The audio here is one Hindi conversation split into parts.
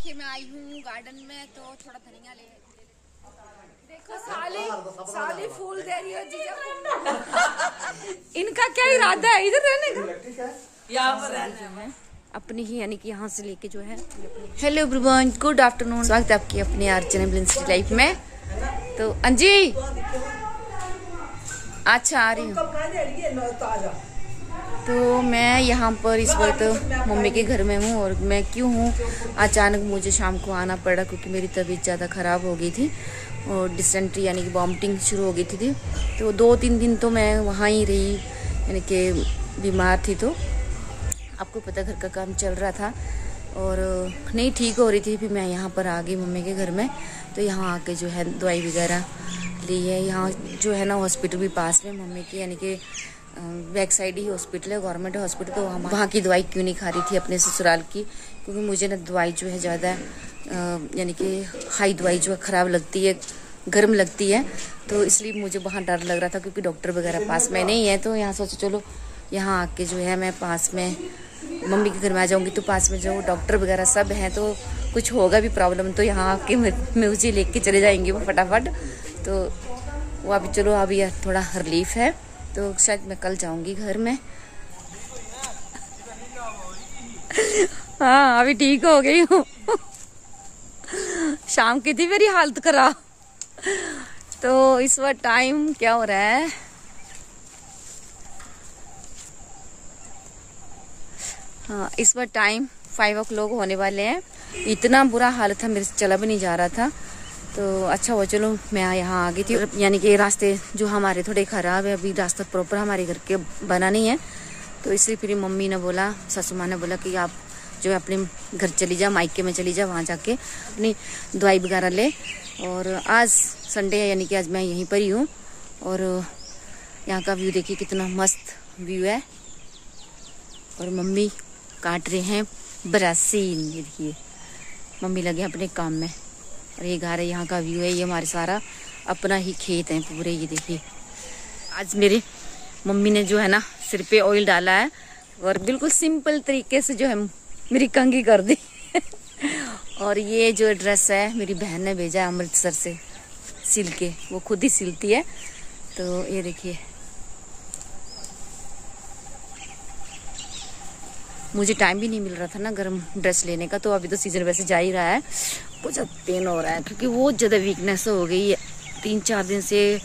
देखिए मैं आई हूँ गार्डन में तो थोड़ा धनिया ले देखो साली फूल दे रही हो जीजा। इनका क्या इरादा है इधर रहने का? यहाँ पर रहना है अपनी ही, यानी कि यहाँ से लेके जो है। हेलो एवरीवन, गुड आफ्टरनून, स्वागत है आपकी अपने अर्चना ब्लिंस लाइफ में। तो अंजी अच्छा आ रही हूँ। तो मैं यहाँ पर इस वक्त मम्मी के घर में हूँ। और मैं क्यों हूँ, अचानक मुझे शाम को आना पड़ा क्योंकि मेरी तबीयत ज़्यादा ख़राब हो गई थी और डिसेंट्री यानी कि वॉमिटिंग शुरू हो गई थी। तो 2-3 दिन तो मैं वहाँ ही रही, यानी कि बीमार थी। तो आपको पता घर का काम चल रहा था और नहीं ठीक हो रही थी। फिर मैं यहाँ पर आ गई मम्मी के घर में। तो यहाँ आके जो है दवाई वगैरह ली है। यहाँ जो है ना हॉस्पिटल भी पास में मम्मी की, यानी कि बैक साइड ही हॉस्पिटल है, गवर्नमेंट हॉस्पिटल। तो हम वहाँ की दवाई क्यों नहीं खा रही थी अपने ससुराल की, क्योंकि मुझे ना दवाई जो है ज़्यादा यानी कि हाई दवाई जो है ख़राब लगती है, गर्म लगती है। तो इसलिए मुझे वहाँ डर लग रहा था क्योंकि डॉक्टर वगैरह पास में नहीं है। तो यहाँ सोचो चलो यहाँ आके जो है मैं पास में मम्मी के घर में आ जाऊँगी तो पास में जो डॉक्टर वगैरह सब हैं, तो कुछ होगा भी प्रॉब्लम तो यहाँ आके मुझे लेके चले जाएंगे वो फटाफट। तो वो अभी चलो अभी थोड़ा रिलीफ है, तो शायद मैं कल जाऊंगी घर में। हाँ अभी ठीक हो गई हूँ। शाम की थी मेरी हालत खराब। तो इस वक्त टाइम क्या हो रहा है, हाँ इस वक्त टाइम 5 o'clock होने वाले हैं। इतना बुरा हालत था, मेरे से चला भी नहीं जा रहा था। तो अच्छा हुआ चलो मैं यहाँ आ गई थी। यानी कि रास्ते जो हमारे थोड़े ख़राब है, अभी रास्ता प्रॉपर हमारे घर के बना नहीं है। तो इसलिए फिर मम्मी ने बोला, सासू माँ ने बोला कि आप जो है अपने घर चली जा, मायके में चली जा, वहाँ जाके अपनी दवाई वगैरह ले। और आज संडे है, यानी कि आज मैं यहीं पर ही हूँ। और यहाँ का व्यू देखिए कितना मस्त व्यू है। और मम्मी काट रहे हैं बरासीन, ये देखिए मम्मी लगे अपने काम में। और ये घर है, यहाँ का व्यू है, ये हमारे सारा अपना ही खेत है पूरे। ये देखिए आज मेरे मम्मी ने जो है ना सिर पे ऑयल डाला है और बिल्कुल सिंपल तरीके से जो है मेरी कंघी कर दी। और ये जो ड्रेस है मेरी बहन ने भेजा है अमृतसर से सिल के, वो खुद ही सिलती है। तो ये देखिए मुझे टाइम भी नहीं मिल रहा था ना गर्म ड्रेस लेने का। तो अभी तो सीजन वैसे जा ही रहा है, बहुत ज़्यादा पेन हो रहा है क्योंकि बहुत ज़्यादा वीकनेस हो गई है। 3-4 दिन से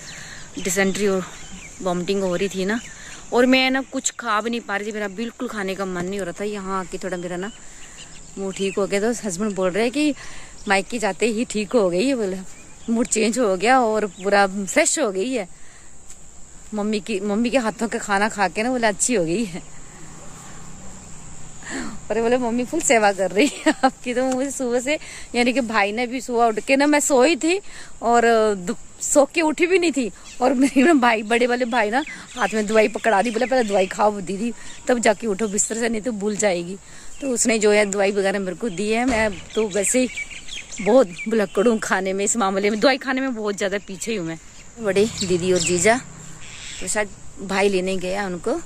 डिसेंट्री और वॉमिटिंग हो रही थी ना। और मैं ना कुछ खा भी नहीं पा रही थी, मेरा बिल्कुल खाने का मन नहीं हो रहा था। यहाँ आके थोड़ा मेरा ना मूड ठीक हो गया। तो हस्बैंड बोल रहे हैं कि मायके जाते ही ठीक हो गई है, बोले मूड चेंज हो गया और पूरा फ्रेश हो गई है। मम्मी के हाथों का खाना खा के ना बोले अच्छी हो गई है। और बोले मम्मी फुल सेवा कर रही है आपकी। तो मुझे सुबह से, यानी कि भाई ने भी सुबह उठ के ना, मैं सोई थी और सो के उठी भी नहीं थी। और मेरे भाई, बड़े वाले भाई ना हाथ में दवाई पकड़ा दी, बोले पहले दवाई खाओ दीदी तब जाके उठो बिस्तर से, नहीं तो भूल जाएगी। तो उसने जो है दवाई वगैरह मेरे को दी है। मैं तो वैसे ही बहुत भुलक्कड़ हूँ खाने में, इस मामले में दवाई खाने में बहुत ज़्यादा पीछे हूँ मैं। बड़े दीदी और जीजा तो शायद भाई लेने गया उनको।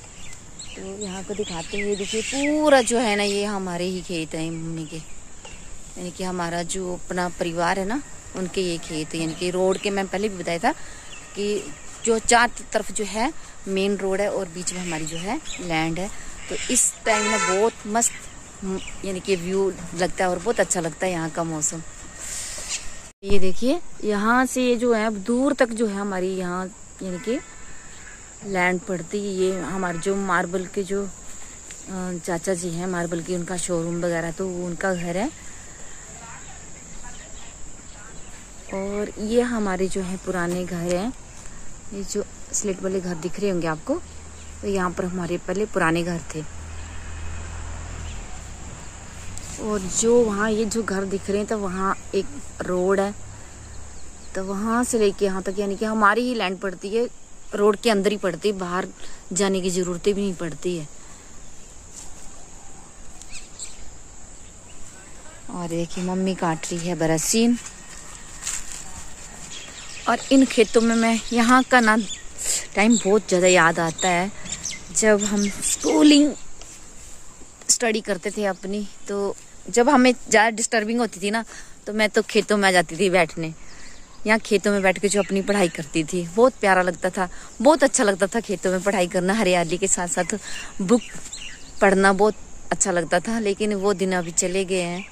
तो यहाँ को दिखाते हैं, ये देखिए पूरा जो है ना ये हमारे ही खेत है मम्मी के, यानी कि हमारा जो अपना परिवार है ना उनके ये खेत है। यानी कि रोड के, मैं पहले भी बताया था कि जो 4 तरफ जो है मेन रोड है और बीच में हमारी जो है लैंड है। तो इस टाइम में बहुत मस्त यानी कि व्यू लगता है और बहुत अच्छा लगता है यहाँ का मौसम। ये देखिए यहाँ से जो है दूर तक जो है हमारी यहाँ यानी कि लैंड पड़ती है। ये हमारे जो मार्बल के जो चाचा जी हैं, मार्बल की उनका शोरूम वगैरह, तो वो उनका घर है। और ये हमारे जो है पुराने घर हैं, ये जो स्लेट वाले घर दिख रहे होंगे आपको, तो यहाँ पर हमारे पहले पुराने घर थे। और जो वहाँ ये जो घर दिख रहे हैं तो वहाँ एक रोड है, तो वहाँ से लेके यहाँ तक यानी कि हमारी ही लैंड पड़ती है, रोड के अंदर ही पड़ती है, बाहर जाने की जरूरत भी नहीं पड़ती है। और देखिए मम्मी काट रही है बरसीन। और इन खेतों में मैं यहाँ का ना टाइम बहुत ज़्यादा याद आता है, जब हम स्कूलिंग स्टडी करते थे अपनी। तो जब हमें ज़्यादा डिस्टर्बिंग होती थी ना, तो मैं तो खेतों में आ जाती थी बैठने। यहाँ खेतों में बैठ के जो अपनी पढ़ाई करती थी, बहुत प्यारा लगता था, बहुत अच्छा लगता था खेतों में पढ़ाई करना, हरियाली के साथ साथ बुक पढ़ना बहुत अच्छा लगता था। लेकिन वो दिन अभी चले गए हैं।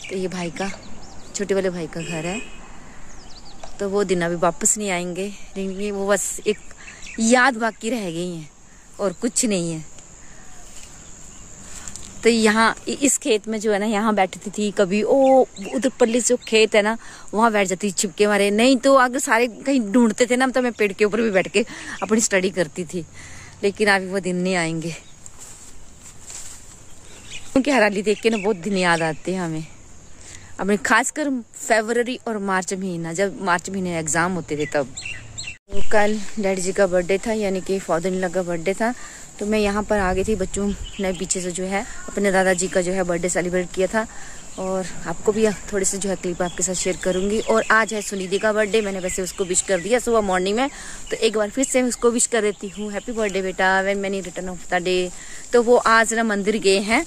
तो ये भाई का, छोटे वाले भाई का घर है, तो वो दिन अभी वापस नहीं आएंगे। लेकिन वो बस एक याद बाकी रह गई है और कुछ नहीं है। तो यहाँ इस खेत में जो है ना, यहाँ बैठती थी कभी, ओ उधर पल्ली जो खेत है ना, वहाँ बैठ जाती थी छिपके मारे। नहीं तो अगर सारे कहीं ढूंढते थे ना, तो मैं पेड़ के ऊपर भी बैठ के अपनी स्टडी करती थी। लेकिन अभी वो दिन नहीं आएंगे, क्योंकि हरियाली देख के ना बहुत दिन याद आते हैं हमें अपने, खासकर फरवरी और मार्च महीना, जब मार्च महीने एग्जाम होते थे तब। तो कल डैडी जी का बर्थडे था, यानी कि फादर इन लॉ का बर्थडे था। तो मैं यहाँ पर आ गई थी। बच्चों ने पीछे से जो है अपने दादाजी का जो है बर्थडे सेलिब्रेट किया था, और आपको भी थोड़े से जो है क्लिप आपके साथ शेयर करूँगी। और आज है सुनिधि का बर्थडे। मैंने वैसे उसको विश कर दिया सुबह मॉर्निंग में, तो एक बार फिर से उसको विश कर देती हूँ, हैप्पी बर्थडे बेटा, when many return of the day. तो वो आज ना मंदिर गए हैं,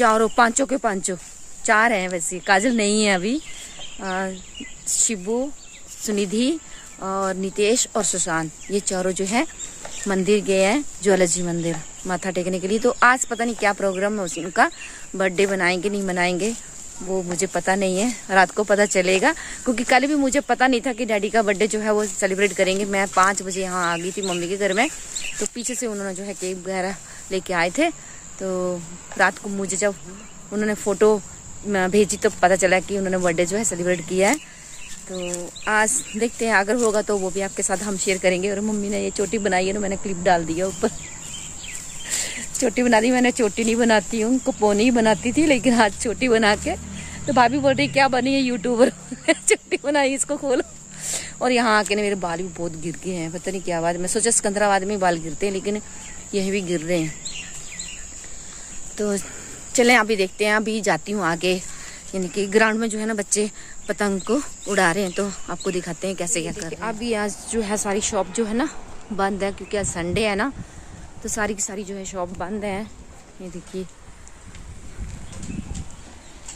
पांचों के पांचों, 4 हैं वैसे, काजल नहीं है अभी, शिबू, सुनिधि और नितेश और सुशांत, ये चारों जो है मंदिर गए हैं, ज्वालाजी मंदिर माथा टेकने के लिए। तो आज पता नहीं क्या प्रोग्राम है उनका, बर्थडे बनाएंगे नहीं बनाएंगे वो मुझे पता नहीं है, रात को पता चलेगा। क्योंकि कल भी मुझे पता नहीं था कि डैडी का बर्थडे जो है वो सेलिब्रेट करेंगे। मैं 5 बजे यहाँ आ गई थी मम्मी के घर में, तो पीछे से उन्होंने जो है केक वगैरह लेके आए थे। तो रात को मुझे जब उन्होंने फ़ोटो भेजी तो पता चला कि उन्होंने बर्थडे जो है सेलिब्रेट किया है। तो आज देखते हैं, अगर होगा तो वो भी आपके साथ हम शेयर करेंगे। और मम्मी ने ये चोटी बनाई है ना, मैंने क्लिप डाल दिया ऊपर, चोटी बना दी मैंने। चोटी नहीं बनाती हूँ, पोनी ही बनाती थी, लेकिन आज चोटी बना के, तो भाभी बोल रही क्या बनी है यूट्यूबर चोटी बनाई, इसको खोलो। और यहाँ आके ना मेरे बाल भी बहुत गिर गए हैं, पता नहीं क्या बात। मैं सोचा सिकंदराबाद में बाल गिरते हैं, लेकिन यही भी गिर रहे हैं। तो चलें अभी देखते हैं, अभी जाती हूँ आगे, यानी कि ग्राउंड में जो है ना बच्चे पतंग को उड़ा रहे हैं, तो आपको दिखाते हैं कैसे क्या कर रहे हैं। अभी आज जो है सारी शॉप जो है ना बंद है, क्योंकि आज संडे है ना, तो सारी की सारी जो है शॉप बंद है। ये देखिए,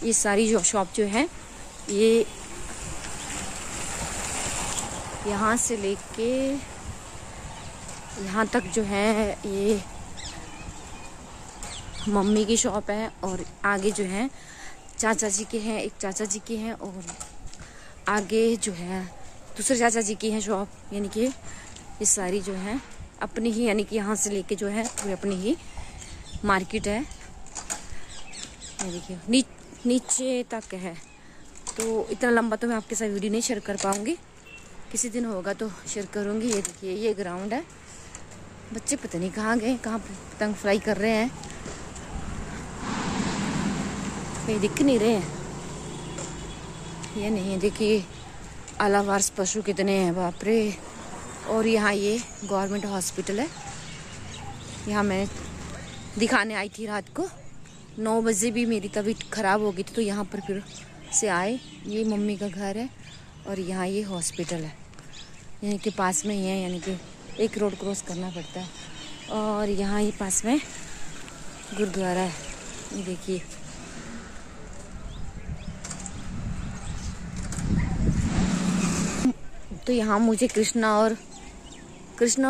ये सारी जो शॉप जो है, ये यहाँ से लेके यहाँ तक जो है ये मम्मी की शॉप है, और आगे जो है चाचा जी के हैं, एक चाचा जी की हैं, और आगे जो है दूसरे चाचा जी की है शॉप। यानी कि ये सारी जो है अपनी ही, यानी कि यहाँ से लेके जो है पूरी अपनी ही मार्केट है। ये देखिए नीचे तक है। तो इतना लंबा तो मैं आपके साथ वीडियो नहीं शेयर कर पाऊँगी, किसी दिन होगा तो शेयर करूँगी। ये देखिए, ये ग्राउंड है, बच्चे पता नहीं कहाँ गए, कहाँ पतंग फ्राई कर रहे हैं, कहीं दिख नहीं रहे हैं। ये नहीं, देखिए आलावार्स पशु कितने हैं, बाप रे। और यहाँ ये गवर्नमेंट हॉस्पिटल है, यहाँ मैं दिखाने आई थी रात को 9 बजे, भी मेरी तबीयत ख़राब हो गई थी, तो यहाँ पर फिर से आए। ये मम्मी का घर है, और यहाँ ये हॉस्पिटल है, यानी कि पास में ही है, यानी कि एक रोड क्रॉस करना पड़ता है। और यहाँ ये पास में गुरुद्वारा है, ये देखिए। तो यहाँ मुझे कृष्णा और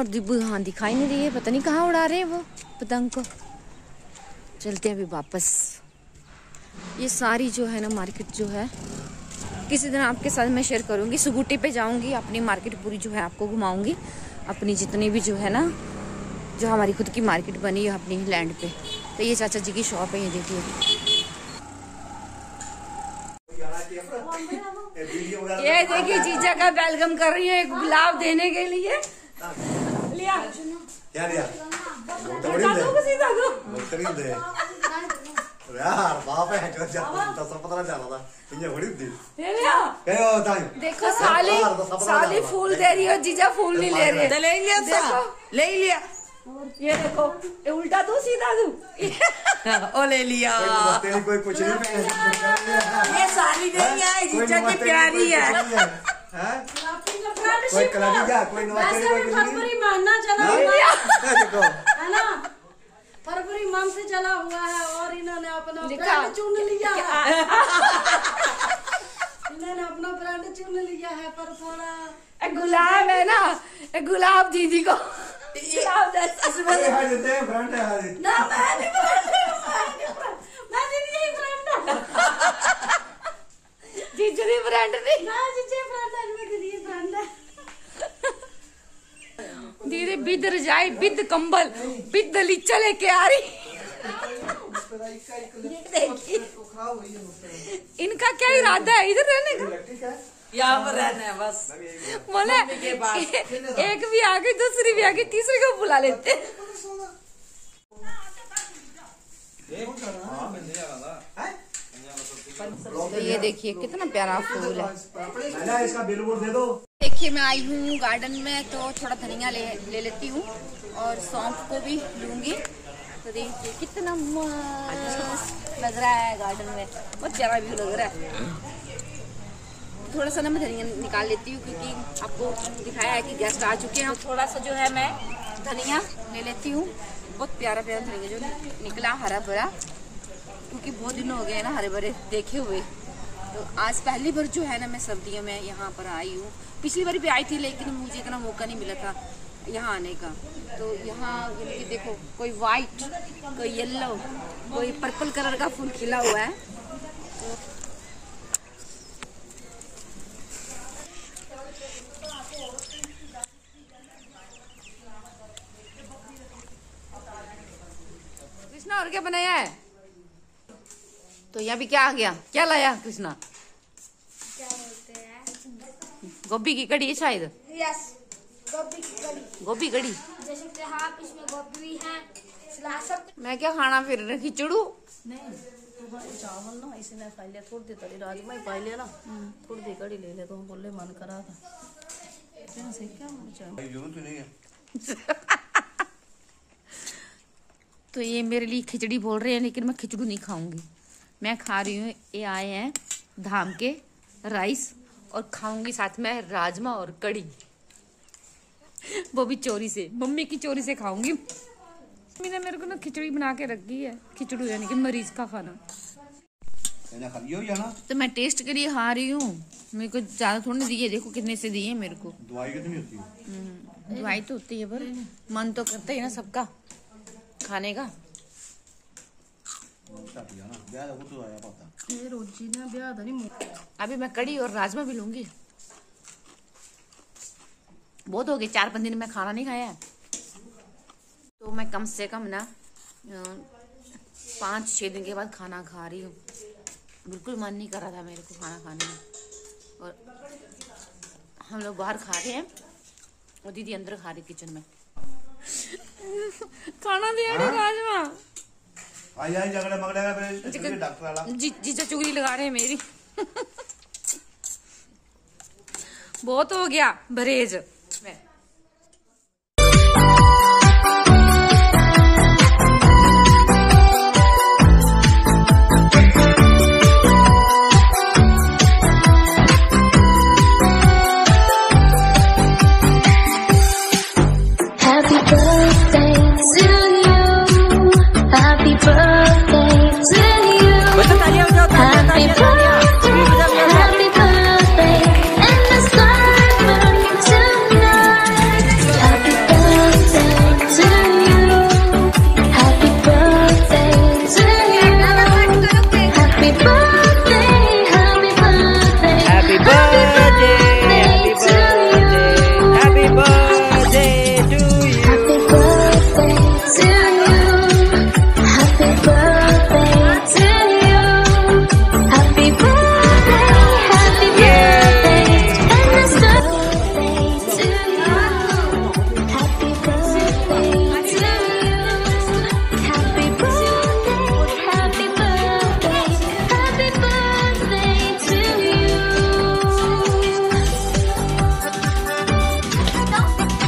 दिब्बू यहाँ दिखाई नहीं रही है, पता नहीं कहाँ उड़ा रहे हैं वो पतंग को। चलते हैं अभी वापस। ये सारी जो है ना मार्केट जो है, किसी दिन आपके साथ मैं शेयर करूँगी। सुगुटी पे जाऊँगी, अपनी मार्केट पूरी जो है आपको घुमाऊँगी, अपनी जितनी भी जो है ना, जो हमारी खुद की मार्केट बनी है अपनी लैंड पे। तो ये चाचा जी की शॉप है, ये देखिए। ये देखिए जीजा का वेलकम कर रही है, एक गुलाब देने के लिए। लिया क्या लिया? यार बाप है, देखो साली फूल दे रही है, जीजा फूल नहीं ले रहे। ले लिया, ले लिया। ये देखो, ये उल्टा दो सीधा दो। ओ ले लिया। कोई कुछ नहीं, ये साली नहीं है, जीजा की प्यारी है। कोई कलाड़ी जा, कोई नौकरी, कोई कुछ नहीं मानना चला देखो, है ना। फरवरी मंथ चला हुआ है और इन्होंने अपना ब्रांड चुन लिया है। इन्होंने अपना ब्रांड चुन लिया है, पर थोड़ा गुलाब है ना, गुलाब दीदी को गुलाब देते हैं ब्रांड है ना, मैं दीदी यही ब्रांड जीजू ब्रांड नहीं ना, जीजू ब्रांड है, मैं दीदी ब्रांड है। दीदी बिद रजाई, बिद कंबल, बिद दलीचा लेके आ रही। इनका क्या इरादा है इधर रहने का? यहाँ पर रहना है बस। बोले एक भी आ गई, दूसरी भी आ गई, तीसरी को बुला लेते। तो ये देखिए कितना प्यारा फूल है। इसका बिल दे दो। देखिए मैं आई हूँ गार्डन में, तो थोड़ा धनिया ले लेती हूँ और सौंफ को भी लूंगी। तो देखिए कितना मस्त लग रहा है गार्डन में, बहुत प्यारा व्यू लग रहा है। थोड़ा सा ना मैं धनिया निकाल लेती हूँ क्योंकि आपको दिखाया है कि गेस्ट आ चुके हैं। थोड़ा सा जो है मैं धनिया ले लेती हूँ। बहुत प्यारा प्यारा धनिया जो निकला, हरा भरा, क्योंकि बहुत दिन हो गए ना हरे भरे देखे हुए। तो आज पहली बार जो है ना मैं सर्दियों में यहाँ पर आई हूँ। पिछली बार भी आई थी लेकिन मुझे इतना मौका नहीं मिला था यहाँ आने का। तो यहाँ ये देखो कोई वाइट, कोई येलो, कोई पर्पल कलर का फूल खिला हुआ है। कृष्णा और क्या बनाया है? तो यहाँ भी क्या आ गया, क्या लाया कृष्णा? क्या बोलते हैं? गोभी की कड़ी है शायद। यस, गोभी की कड़ी। गोभी कड़ी जैसे सकते हैं आप, इसमें गोभी भी है, सलाद सब। मैं क्या खाना फिर, खिचड़ू? नहीं तो चावल ना इसने खा लिया, थोड़ी देर कड़ी राजमा ही पा लिया ना, थोड़ी देर कड़ी ले ले तो हम बोले मन करा था। जरूरत नहीं है। तो ये मेरे लिए खिचड़ी बोल रहे हैं लेकिन मैं खिचड़ी नहीं खाऊंगी। मैं खा रही हूँ, ये आए हैं धाम के राइस, और खाऊंगी साथ में राजमा और कड़ी, वो भी चोरी से, मम्मी की चोरी से खाऊंगी। मम्मी ने मेरे को ना खिचड़ी बना के रखी है, खिचड़ी यानी कि मरीज का खाना। तो मैं टेस्ट के लिए खा रही हूँ, मेरे को ज्यादा थोड़ी नहीं दिए, देखो कितने से दिए मेरे को। दवाई कितनी होती है? दवाई तो होती है पर मन तो करता है ना सबका खाने का। रोजी ने ब्याह था नहीं। अभी मैं कड़ी और राजमा भी लूंगी। बहुत हो गए, 4-5 दिन में खाना नहीं खाया है। तो मैं कम से कम ना 5-6 दिन के बाद खाना खा रही हूँ। बिल्कुल मन नहीं कर रहा था मेरे को खाना खाने में, और हम लोग बाहर खा रहे हैं और दीदी अंदर खा रही किचन में। खाना दिया राजमा। आई झगड़ा मगड़ा डॉक्टर वाला जीजा चुगली लगा रहे हैं मेरी। बहुत हो गया बरेज में।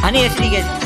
Honey, it's